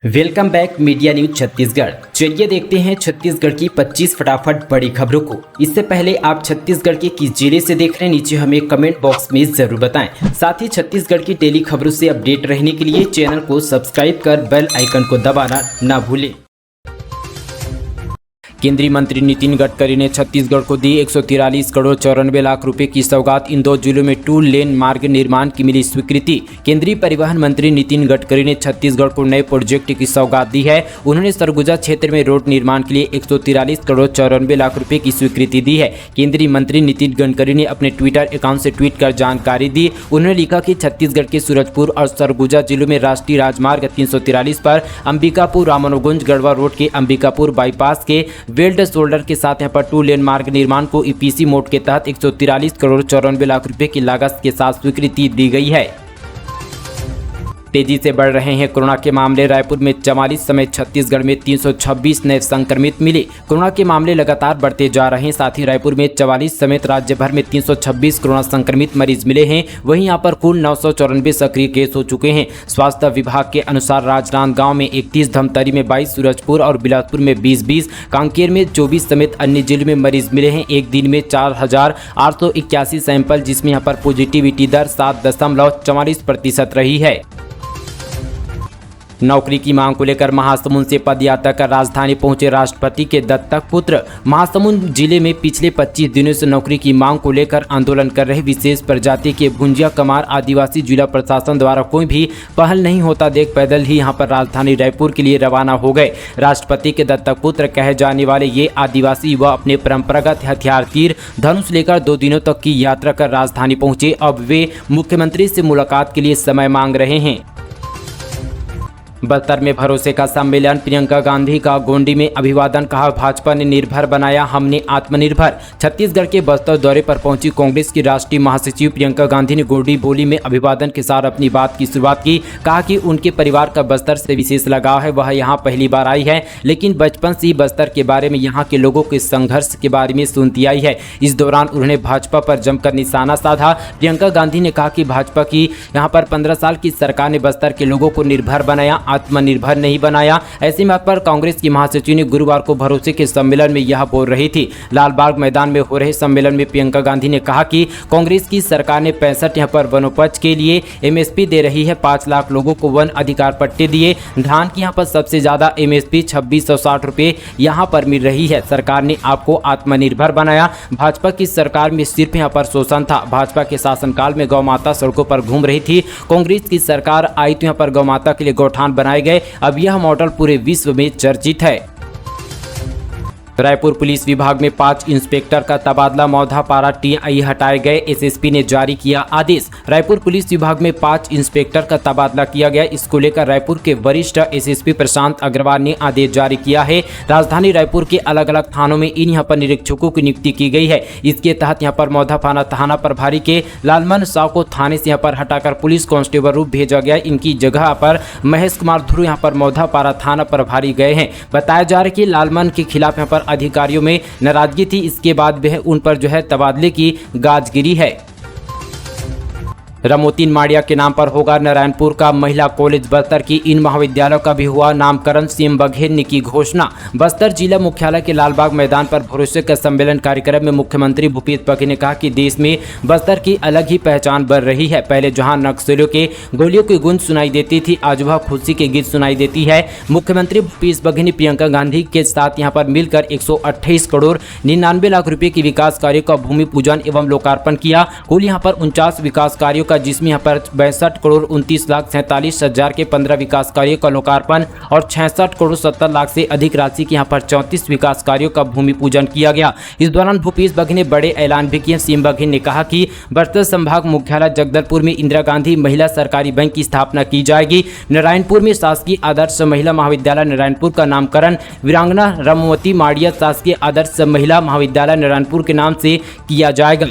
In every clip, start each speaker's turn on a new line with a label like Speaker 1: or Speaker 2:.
Speaker 1: Welcome back media news Chhattisgarh. चलिए देखते हैं छत्तीसगढ़ की 25 फटाफट बड़ी खबरों को। इससे पहले आप छत्तीसगढ़ के किस जिले से देख रहे हैं, नीचे हमें कमेंट बॉक्स में जरूर बताएं। साथ ही छत्तीसगढ़ की डेली खबरों से अपडेट रहने के लिए चैनल को सब्सक्राइब कर बेल आइकन को दबाना ना भूलें। केंद्रीय मंत्री नितिन गडकरी ने छत्तीसगढ़ को दी 143 करोड़ 94 लाख रुपए की सौगात। इन 2 जिलों में 2 लेन मार्ग निर्माण की मिली स्वीकृति। केंद्रीय परिवहन मंत्री नितिन गडकरी ने छत्तीसगढ़ को नए प्रोजेक्ट की सौगात दी है। उन्होंने सरगुजा क्षेत्र में रोड निर्माण के लिए 143 करोड़ 94 लाख रुपए की स्वीकृति दी है। केंद्रीय मंत्री नितिन गडकरी ने अपने ट्विटर अकाउंट से ट्वीट कर जानकारी दी। उन्होंने लिखा कि छत्तीसगढ़ के सूरजपुर और सरगुजा जिलों में राष्ट्रीय राजमार्ग 343 पर अंबिकापुर रामानुगंज गढ़वा रोड के अंबिकापुर बाईपास के वेल्ड शोल्डर के साथ यहां पर 2 लेन मार्ग निर्माण को ईपीसी मोड के तहत 143 करोड़ 94 लाख रुपए की लागत के साथ स्वीकृति दी गई है। तेजी से बढ़ रहे हैं कोरोना के मामले। रायपुर में 44 समेत छत्तीसगढ़ में 326 नए संक्रमित मिले। कोरोना के मामले लगातार बढ़ते जा रहे हैं। साथ ही रायपुर में 44 समेत राज्य भर में 326 कोरोना संक्रमित मरीज मिले हैं। वहीं यहां पर कुल 994 सक्रिय केस हो चुके हैं। स्वास्थ्य विभाग के अनुसार राजनांदगांव में 31, धमतरी में 22, सूरजपुर और बिलासपुर में 20, कांकेर में 24 समेत अन्य जिलों में मरीज मिले हैं। एक दिन में 4881 सैंपल, जिसमें यहाँ पर पॉजिटिविटी दर 7.44% रही है। नौकरी की मांग को लेकर महासमुंद से पदयात्रा कर राजधानी पहुंचे राष्ट्रपति के दत्तक पुत्र। महासमुंद जिले में पिछले 25 दिनों से नौकरी की मांग को लेकर आंदोलन कर रहे विशेष प्रजाति के भुंजिया कमार आदिवासी जिला प्रशासन द्वारा कोई भी पहल नहीं होता देख पैदल ही यहां पर राजधानी रायपुर के लिए रवाना हो गए। राष्ट्रपति के दत्तक पुत्र कहे जाने वाले ये आदिवासी युवा अपने परंपरागत हथियार तीर धनुष लेकर 2 दिनों तक की यात्रा कर राजधानी पहुंचे। अब वे मुख्यमंत्री से मुलाकात के लिए समय मांग रहे हैं। बस्तर में भरोसे का सम्मेलन। प्रियंका गांधी का गोंडी में अभिवादन। कहा, भाजपा ने निर्भर बनाया, हमने आत्मनिर्भर। छत्तीसगढ़ के बस्तर दौरे पर पहुंची कांग्रेस की राष्ट्रीय महासचिव प्रियंका गांधी ने गोंडी बोली में अभिवादन के साथ अपनी बात की शुरुआत की। कहा कि उनके परिवार का बस्तर से विशेष लगाव है, वह यहाँ पहली बार आई है, लेकिन बचपन से ही बस्तर के बारे में, यहाँ के लोगों के संघर्ष के बारे में सुनती आई है। इस दौरान उन्होंने भाजपा पर जमकर निशाना साधा। प्रियंका गांधी ने कहा कि भाजपा की यहाँ पर 15 साल की सरकार ने बस्तर के लोगों को निर्भर बनाया, आत्मनिर्भर नहीं बनाया। ऐसे में पर कांग्रेस की महासचिव ने गुरुवार को भरोसे के सम्मेलन में यह बोल रही थी। लालबाग मैदान में हो रहे सम्मेलन में प्रियंका गांधी ने कहा कि कांग्रेस की सरकार ने 65 यहाँ पर वनोपज के लिए एमएसपी दे रही है। 5 लाख लोगों को वन अधिकार पट्टे दिए। धान की यहाँ पर सबसे ज्यादा एमएसपी 2660 रुपए यहाँ पर मिल रही है। सरकार ने आपको आत्मनिर्भर बनाया। भाजपा की सरकार में सिर्फ यहाँ पर शोषण था। भाजपा के शासनकाल में गौ माता सड़कों पर घूम रही थी। कांग्रेस की सरकार आई तो यहाँ पर गौ माता के लिए गौठान बनाए गए। अब यह मॉडल पूरे विश्व में चर्चित है। रायपुर पुलिस विभाग में 5 इंस्पेक्टर का तबादला। मौधापारा टीआई हटाए गए। एसएसपी ने जारी किया आदेश। रायपुर पुलिस विभाग में 5 इंस्पेक्टर का तबादला किया गया। इसको लेकर रायपुर के वरिष्ठ एसएसपी प्रशांत अग्रवाल ने आदेश जारी किया है। राजधानी रायपुर के अलग अलग थानों में इन यहाँ पर निरीक्षकों की नियुक्ति की गई है। इसके तहत यहाँ पर मौधापारा थाना प्रभारी के लालमन साव को थाने से यहाँ पर हटाकर पुलिस कांस्टेबल रूप भेजा गया। इनकी जगह पर महेश कुमार ध्रुव यहाँ पर मौधापारा थाना प्रभारी गए हैं। बताया जा रहा है कि लालमन के खिलाफ यहाँ पर अधिकारियों में नाराजगी थी। इसके बाद वह उन पर तबादले की गाज गिरी है। रमोतीन माड़िया के नाम पर होगा नारायणपुर का महिला कॉलेज। बस्तर की इन महाविद्यालयों का भी हुआ नामकरण। सीएम बघेल ने की घोषणा। बस्तर जिला मुख्यालय के लालबाग मैदान पर भरोसे का सम्मेलन कार्यक्रम में मुख्यमंत्री भूपेश बघेल ने कहा कि देश में बस्तर की अलग ही पहचान बन रही है। पहले जहां नक्सलियों के गोलियों की गूंज सुनाई देती थी, आज वह खुशी के गीत सुनाई देती है। मुख्यमंत्री भूपेश बघेल ने प्रियंका गांधी के साथ यहां पर मिलकर 128 करोड़ 99 लाख रुपए की विकास कार्यों का भूमि पूजन एवं लोकार्पण किया। कुल यहां पर 49 विकास कार्यों का, जिसमें यहाँ पर 62 करोड़ 29,47,000 के 15 विकास कार्यों का लोकार्पण और 66 करोड़ 70 लाख से अधिक राशि के यहाँ पर 34 विकास कार्यों का भूमि पूजन किया गया। इस दौरान भूपेश बघेल ने बड़े ऐलान भी किए। सीएम बघेल ने कहा कि बस्तर संभाग मुख्यालय जगदलपुर में इंदिरा गांधी महिला सरकारी बैंक की स्थापना की जाएगी। नारायणपुर में शासकीय आदर्श महिला महाविद्यालय नारायणपुर का नामकरण वीरांगना रमवती माड़िया शासकीय आदर्श महिला महाविद्यालय नारायणपुर के नाम से किया जाएगा।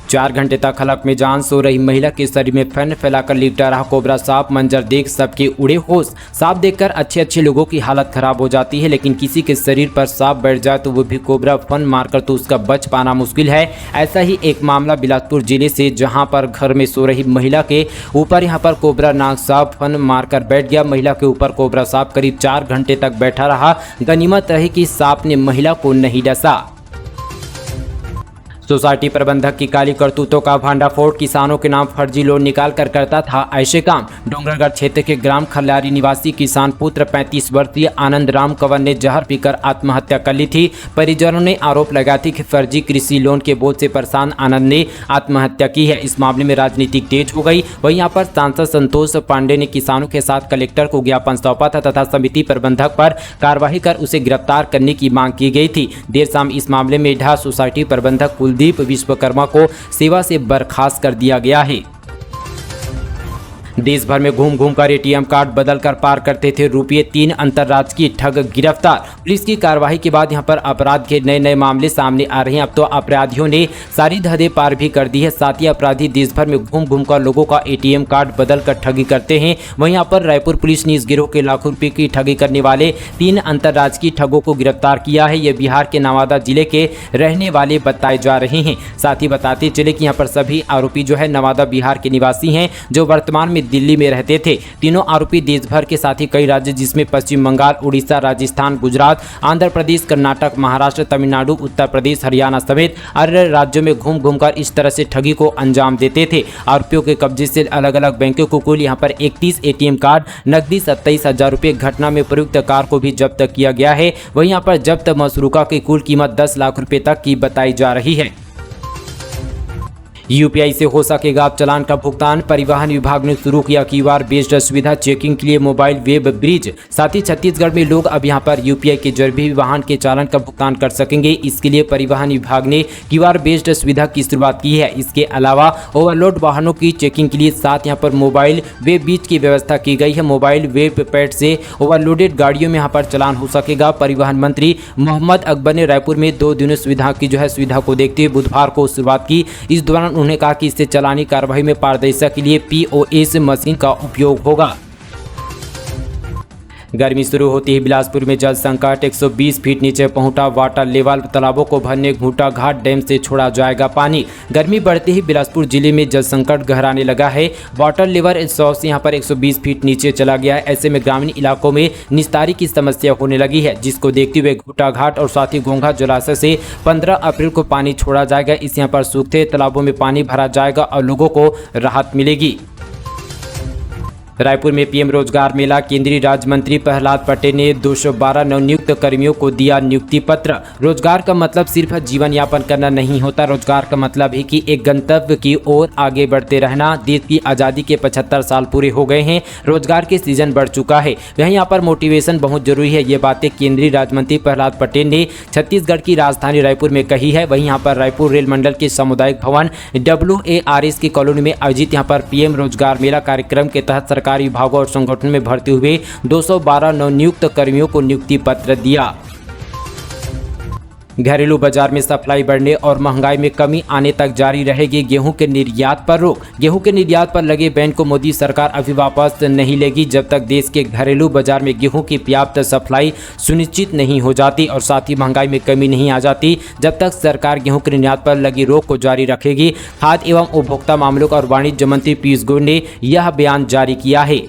Speaker 1: 4 घंटे तक हलक में जान सो रही महिला के शरीर में फन फैलाकर लिपटा रहा कोबरा सांप। मंजर देख सबके उड़े होश। सांप देखकर अच्छे लोगों की हालत खराब हो जाती है, लेकिन किसी के शरीर पर सांप बैठ जाए तो वो भी कोबरा फन मारकर तो उसका बच पाना मुश्किल है। ऐसा ही एक मामला बिलासपुर जिले से, जहां पर घर में सो रही महिला के ऊपर यहां पर कोबरा नाग सांप फन मारकर बैठ गया। महिला के ऊपर कोबरा सांप करीब 4 घंटे तक बैठा रहा। गनीमत रही कि सांप ने महिला को नहीं डसा। सोसाइटी प्रबंधक की काली करतूतों का भांडाफोड़। किसानों के नाम फर्जी लोन निकाल कर करता था ऐसे काम। डोंगरगढ़ क्षेत्र के ग्राम खल्यारी निवासी किसान पुत्र 35 वर्षीय आनंद राम कंवर ने जहर पीकर आत्महत्या कर ली थी। परिजनों ने आरोप लगाया थी कि फर्जी कृषि लोन के बोझ से परेशान आनंद ने आत्महत्या की है। इस मामले में राजनीति तेज हो गई। वहीं यहाँ पर सांसद संतोष पांडे ने किसानों के साथ कलेक्टर को ज्ञापन सौंपा था तथा समिति प्रबंधक पर कार्रवाई कर उसे गिरफ्तार करने की मांग की गई थी। देर शाम इस मामले में ढा सोसाइटी प्रबंधक कुलदीप विश्वकर्मा को सेवा से बर्खास्त कर दिया गया है। देश भर में घूम घूम कर एटीएम कार्ड बदल कर पार करते थे रुपये 3 अंतर्राज्यीय ठग गिरफ्तार। पुलिस की कार्रवाई के बाद यहां पर अपराध के नए मामले सामने आ रहे हैं। अब तो अपराधियों ने सारी हदें पार भी कर दी है। साथ ही अपराधी देश भर में घूम घूम कर लोगों का एटीएम कार्ड बदल कर ठगी करते हैं। वहीं यहाँ पर रायपुर पुलिस ने इस गिरोह के लाखों रुपये की ठगी करने वाले 3 अंतर्राज्यीय ठगों को गिरफ्तार किया है। ये बिहार के नवादा जिले के रहने वाले बताए जा रहे हैं। साथ ही बताते चले कि यहाँ पर सभी आरोपी जो है नवादा बिहार के निवासी हैं, जो वर्तमान में दिल्ली में रहते थे। तीनों आरोपी देश भर के साथ ही कई राज्य जिसमें पश्चिम बंगाल, उड़ीसा, राजस्थान, गुजरात, आंध्र प्रदेश, कर्नाटक, महाराष्ट्र, तमिलनाडु, उत्तर प्रदेश, हरियाणा समेत अन्य राज्यों में घूम घूमकर इस तरह से ठगी को अंजाम देते थे। आरोपियों के कब्जे से अलग अलग बैंकों को कुल यहाँ पर 31 एटीएम कार्ड, नकदी 27,000 रुपये, घटना में प्रयुक्त कार को भी जब्त किया गया है। वहीं यहाँ पर जब्त मसरूका की कुल कीमत 10 लाख रुपए तक की बताई जा रही है। यूपीआई से हो सकेगा अब चालान का भुगतान। परिवहन विभाग ने शुरू किया क्यूआर बेस्ड सुविधा चेकिंग के लिए मोबाइल वेब ब्रिज। साथ ही छत्तीसगढ़ में लोग अब यहां पर यूपीआई के जरिए भी वाहन के चालान का भुगतान कर सकेंगे। इसके लिए परिवहन विभाग ने क्यूआर बेस्ड सुविधा की शुरुआत की है। इसके अलावा ओवरलोड वाहनों की चेकिंग के लिए साथ यहाँ पर मोबाइल वेब ब्रिज की व्यवस्था की गई है। मोबाइल वेब पैड से ओवरलोडेड गाड़ियों में यहाँ पर चालान हो सकेगा। परिवहन मंत्री मोहम्मद अकबर ने रायपुर में 2 दिनों सुविधा की सुविधा को देखते हुए बुधवार को शुरुआत की। इस दौरान उन्होंने कहा कि इससे चालानी कार्रवाई में पारदर्शिता के लिए पीओएस मशीन का उपयोग होगा। गर्मी शुरू होती ही बिलासपुर में जल संकट। 120 फीट नीचे पहुंचा वाटर लेवल। तालाबों को भरने घूटा घाट डैम से छोड़ा जाएगा पानी। गर्मी बढ़ते ही बिलासपुर जिले में जल संकट गहराने लगा है। वाटर लेवल 100 से यहां पर 120 फीट नीचे चला गया है। ऐसे में ग्रामीण इलाकों में निस्तारी की समस्या होने लगी है, जिसको देखते हुए घूटा घाट और साथ ही घोंघा जलाशय से 15 अप्रैल को पानी छोड़ा जाएगा। इस यहाँ पर सूखते तालाबों में पानी भरा जाएगा और लोगों को राहत मिलेगी। रायपुर में पीएम रोजगार मेला। केंद्रीय राज्य मंत्री प्रहलाद पटेल ने 212 नवनियुक्त कर्मियों को दिया नियुक्ति पत्र। रोजगार का मतलब सिर्फ जीवन यापन करना नहीं होता। रोजगार का मतलब है कि एक गंतव्य की ओर आगे बढ़ते रहना। देश की आज़ादी के 75 साल पूरे हो गए हैं। रोजगार के सीजन बढ़ चुका है। वहीं यहाँ पर मोटिवेशन बहुत जरूरी है। ये बातें केंद्रीय राज्य मंत्री प्रहलाद पटेल ने छत्तीसगढ़ की राजधानी रायपुर में कही है। वहीं यहाँ पर रायपुर रेल मंडल के सामुदायिक भवन WARS की कॉलोनी में आयोजित यहाँ पर पीएम रोजगार मेला कार्यक्रम के तहत सरकारी विभागों और संगठन में भर्ती हुए 212 नवनियुक्त कर्मियों को नियुक्ति पत्र दिया। घरेलू बाजार में सप्लाई बढ़ने और महंगाई में कमी आने तक जारी रहेगी। गेहूं के निर्यात पर रोक। गेहूं के निर्यात पर लगे बैन को मोदी सरकार अभी वापस नहीं लेगी जब तक देश के घरेलू बाजार में गेहूं की पर्याप्त सप्लाई सुनिश्चित नहीं हो जाती और साथ ही महंगाई में कमी नहीं आ जाती। जब तक सरकार गेहूं के निर्यात पर लगी रोक को जारी रखेगी। खाद्य एवं उपभोक्ता मामलों और वाणिज्य मंत्री पीयूष गोयल ने यह बयान जारी किया है।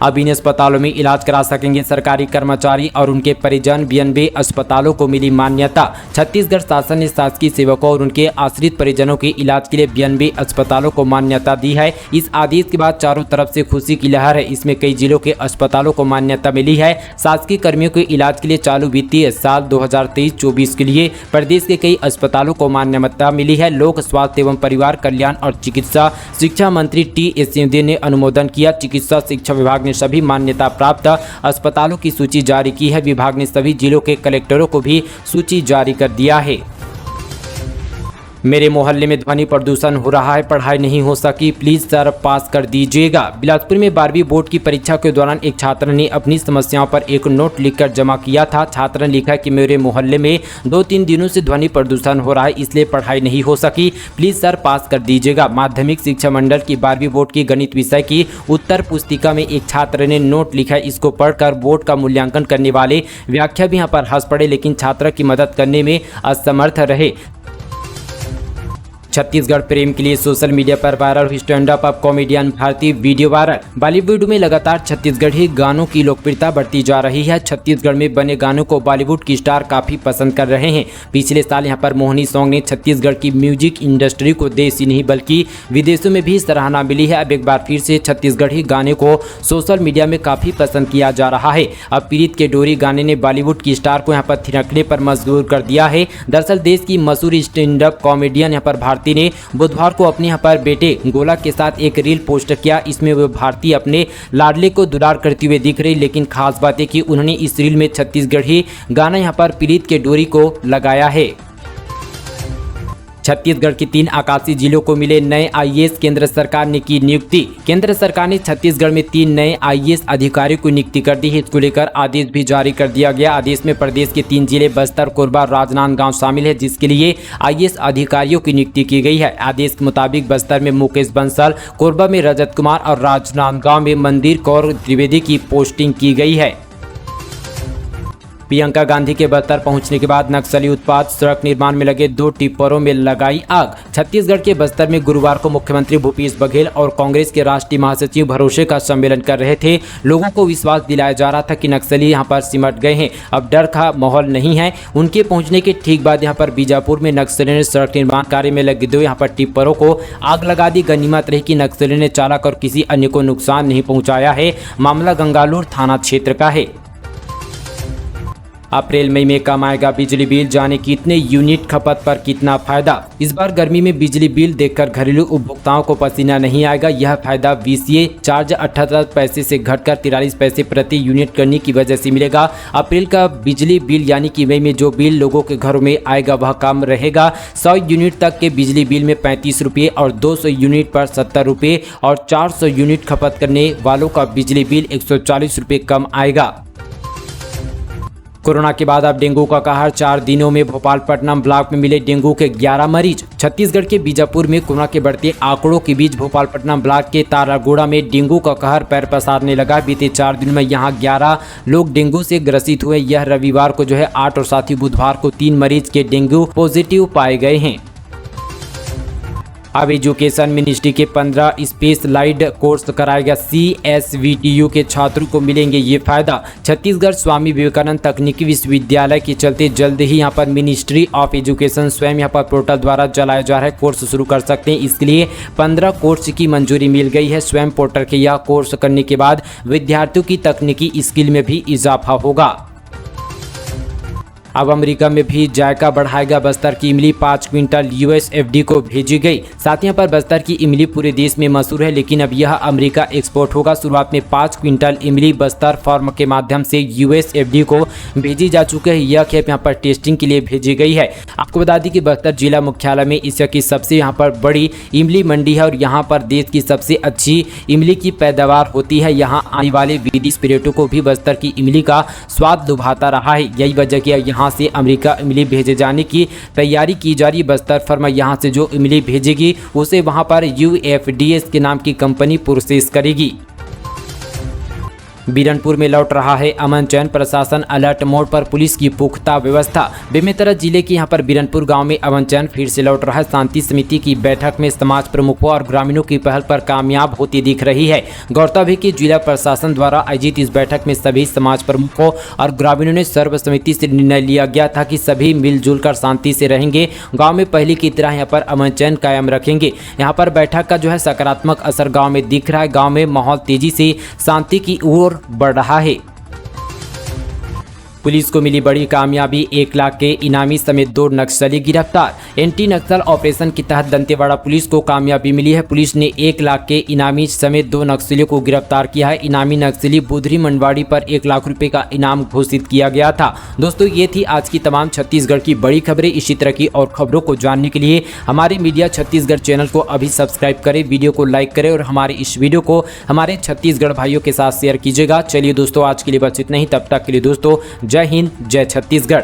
Speaker 1: अब इन अस्पतालों में इलाज करा सकेंगे सरकारी कर्मचारी और उनके परिजन। 92 अस्पतालों को मिली मान्यता। छत्तीसगढ़ शासन ने शासकीय सेवकों और उनके आश्रित परिजनों के इलाज के लिए 92 अस्पतालों को मान्यता दी है। इस आदेश के बाद चारों तरफ से खुशी की लहर है। इसमें कई जिलों के अस्पतालों को मान्यता मिली है। शासकीय कर्मियों के इलाज के लिए चालू वित्तीय साल 2023-24 के लिए प्रदेश के कई अस्पतालों को मान्यता मिली है। लोक स्वास्थ्य एवं परिवार कल्याण और चिकित्सा शिक्षा मंत्री टी.एस. सिंहदेव ने अनुमोदन किया। चिकित्सा शिक्षा विभाग ने सभी मान्यता प्राप्त अस्पतालों की सूची जारी की है। विभाग ने सभी जिलों के कलेक्टरों को भी सूची जारी कर दिया है। मेरे मोहल्ले में ध्वनि प्रदूषण हो रहा है, पढ़ाई नहीं हो सकी, प्लीज सर पास कर दीजिएगा। बिलासपुर में 12वीं बोर्ड की परीक्षा के दौरान एक छात्र ने अपनी समस्याओं पर एक नोट लिखकर जमा किया था। छात्र ने लिखा कि मेरे मोहल्ले में 2-3 दिनों से ध्वनि प्रदूषण हो रहा है, इसलिए पढ़ाई नहीं हो सकी, प्लीज सर पास कर दीजिएगा। माध्यमिक शिक्षा मंडल की 12वीं बोर्ड की गणित विषय की उत्तर पुस्तिका में एक छात्र ने नोट लिखा। इसको पढ़कर बोर्ड का मूल्यांकन करने वाले व्याख्या भी यहाँ पर हंस पड़े, लेकिन छात्र की मदद करने में असमर्थ रहे। छत्तीसगढ़ प्रेम के लिए सोशल मीडिया पर वायरल हुई stand up comedian Bharti video viral. Bollywood में लगातार छत्तीसगढ़ी गानों की लोकप्रियता बढ़ती जा रही है। छत्तीसगढ़ में बने गानों को बॉलीवुड की स्टार काफी पसंद कर रहे हैं। पिछले साल यहां पर मोहिनी सॉन्ग ने छत्तीसगढ़ की म्यूजिक इंडस्ट्री को देश ही नहीं बल्कि विदेशों में भी सराहना मिली है। अब एक बार फिर से छत्तीसगढ़ी गाने को सोशल मीडिया में काफी पसंद किया जा रहा है। अब पीड़ित के डोरी गाने ने बॉलीवुड की स्टार को यहाँ पर थिरकने पर मजबूर कर दिया है। दरअसल देश की मशहूर स्टैंड अप कॉमेडियन यहाँ पर भारती ने बुधवार को अपने यहाँ पर बेटे गोला के साथ एक रील पोस्ट किया। इसमें वो भारती अपने लाडले को दुलार करती हुए दिख रही, लेकिन खास बात है कि उन्होंने इस रील में छत्तीसगढ़ी गाना यहाँ पर पीड़ित के डोरी को लगाया है। छत्तीसगढ़ के 3 आकाशीय जिलों को मिले नए आईएएस, केंद्र सरकार ने की नियुक्ति। केंद्र सरकार ने छत्तीसगढ़ में 3 नए आईएएस अधिकारियों की नियुक्ति कर दी है। इसको लेकर आदेश भी जारी कर दिया गया। आदेश में प्रदेश के 3 जिले बस्तर, कोरबा, राजनांदगांव शामिल है, जिसके लिए आईएएस अधिकारियों की नियुक्ति की गई है। आदेश के मुताबिक बस्तर में मुकेश बंसल, कोरबा में रजत कुमार और राजनांदगांव में मंदिर कौर त्रिवेदी की पोस्टिंग की गई है। प्रियंका गांधी के बस्तर पहुंचने के बाद नक्सली उत्पात, सड़क निर्माण में लगे 2 टिप्परों में लगाई आग। छत्तीसगढ़ के बस्तर में गुरुवार को मुख्यमंत्री भूपेश बघेल और कांग्रेस के राष्ट्रीय महासचिव भरोसे का सम्मेलन कर रहे थे। लोगों को विश्वास दिलाया जा रहा था कि नक्सली यहां पर सिमट गए हैं, अब डर का माहौल नहीं है। उनके पहुंचने के ठीक बाद यहां पर बीजापुर में नक्सलियों ने सड़क निर्माण कार्य में लगे 2 यहां पर टिप्परों को आग लगा दी। गनीमत रही कि नक्सलियों ने चालक और किसी अन्य को नुकसान नहीं पहुंचाया है। मामला गंगालूर थाना क्षेत्र का है। अप्रैल मई में कम आएगा बिजली बिल, जाने कितने यूनिट खपत पर कितना फायदा। इस बार गर्मी में बिजली बिल देखकर घरेलू उपभोक्ताओं को पसीना नहीं आएगा। यह फायदा VCA चार्ज 78 पैसे से घटकर 43 पैसे प्रति यूनिट करने की वजह से मिलेगा। अप्रैल का बिजली बिल यानी कि मई में जो बिल लोगों के घरों में आएगा वह कम रहेगा। 100 यूनिट तक के बिजली बिल में 35 रुपये और 200 यूनिट पर 70 रुपये और 400 यूनिट खपत करने वालों का बिजली बिल 140 रुपये कम आएगा। कोरोना के बाद अब डेंगू का कहर। 4 दिनों में भोपालपट्टनम ब्लॉक में मिले डेंगू के 11 मरीज। छत्तीसगढ़ के बीजापुर में कोरोना के बढ़ते आंकड़ों के बीच भोपालपट्टनम ब्लॉक के तारागोड़ा में डेंगू का कहर पैर पसारने लगा। बीते 4 दिनों में यहां 11 लोग डेंगू से ग्रसित हुए। यह रविवार को 8 और साथ ही बुधवार को 3 मरीज के डेंगू पॉजिटिव पाए गए हैं। अब एजुकेशन मिनिस्ट्री के 15 स्पेशलाइज्ड कोर्स कराएगा। CSVTU के छात्रों को मिलेंगे ये फायदा। छत्तीसगढ़ स्वामी विवेकानंद तकनीकी विश्वविद्यालय के चलते जल्द ही यहाँ पर मिनिस्ट्री ऑफ एजुकेशन स्वयं यहाँ पर पोर्टल द्वारा चलाया जा रहा है कोर्स शुरू कर सकते हैं। इसके लिए 15 कोर्स की मंजूरी मिल गई है। स्वयं पोर्टल के यह कोर्स करने के बाद विद्यार्थियों की तकनीकी स्किल में भी इजाफा होगा। अब अमेरिका में भी जायका बढ़ाएगा। बस्तर की इमली 5 क्विंटल USFD को भेजी गई। साथ ही पर बस्तर की इमली पूरे देश में मशहूर है, लेकिन अब यह अमेरिका एक्सपोर्ट होगा। शुरुआत में 5 क्विंटल इमली बस्तर फार्म के माध्यम से USFD को भेजी जा चुकी है। यह खेप यहाँ पर टेस्टिंग के लिए भेजी गई है। आपको बता दें कि बस्तर जिला मुख्यालय में इसकी सबसे यहाँ पर बड़ी इमली मंडी है और यहाँ पर देश की सबसे अच्छी इमली की पैदावार होती है। यहाँ आने वाले विदेशी पर्यटकों को भी बस्तर की इमली का स्वाद लुभाता रहा है। यही वजह कि यहाँ से अमेरिका इमली भेजे जाने की तैयारी की जा रही। बस्तर फर्मा यहां से जो इमली भेजेगी उसे वहां पर UFDS के नाम की कंपनी प्रोसेस करेगी। बीरनपुर में लौट रहा है अमन चैन। प्रशासन अलर्ट मोड पर, पुलिस की पुख्ता व्यवस्था। बेमेतरा जिले के यहां पर बीरनपुर गांव में अमन चैन फिर से लौट रहा है। शांति समिति की बैठक में समाज प्रमुखों और ग्रामीणों की पहल पर कामयाब होती दिख रही है। गौरतलब है कि जिला प्रशासन द्वारा आयोजित इस बैठक में सभी समाज प्रमुखों और ग्रामीणों ने सर्वसम्मति से निर्णय लिया गया था कि सभी मिलजुल कर शांति से रहेंगे। गाँव में पहले की तरह यहाँ पर अमन चैन कायम रखेंगे। यहाँ पर बैठक का सकारात्मक असर गाँव में दिख रहा है। गाँव में माहौल तेजी से शांति की ओर बढ़ रहा है। पुलिस को मिली बड़ी कामयाबी, 1 लाख के इनामी समेत 2 नक्सली गिरफ्तार। एंटी नक्सल ऑपरेशन के तहत दंतेवाड़ा पुलिस को कामयाबी मिली है। पुलिस ने 1 लाख के इनामी समेत 2 नक्सलियों को गिरफ्तार किया है। इनामी नक्सली बुधरी मंडवाड़ी पर 1 लाख रुपए का इनाम घोषित किया गया था। दोस्तों, ये थी आज की तमाम छत्तीसगढ़ की बड़ी खबरें। इसी तरह की और खबरों को जानने के लिए हमारे मीडिया छत्तीसगढ़ चैनल को अभी सब्सक्राइब करें, वीडियो को लाइक करें और हमारे इस वीडियो को हमारे छत्तीसगढ़ भाइयों के साथ शेयर कीजिएगा। चलिए दोस्तों, आज के लिए बस इतना ही। तब तक के लिए दोस्तों, जय हिंद, जय छत्तीसगढ़।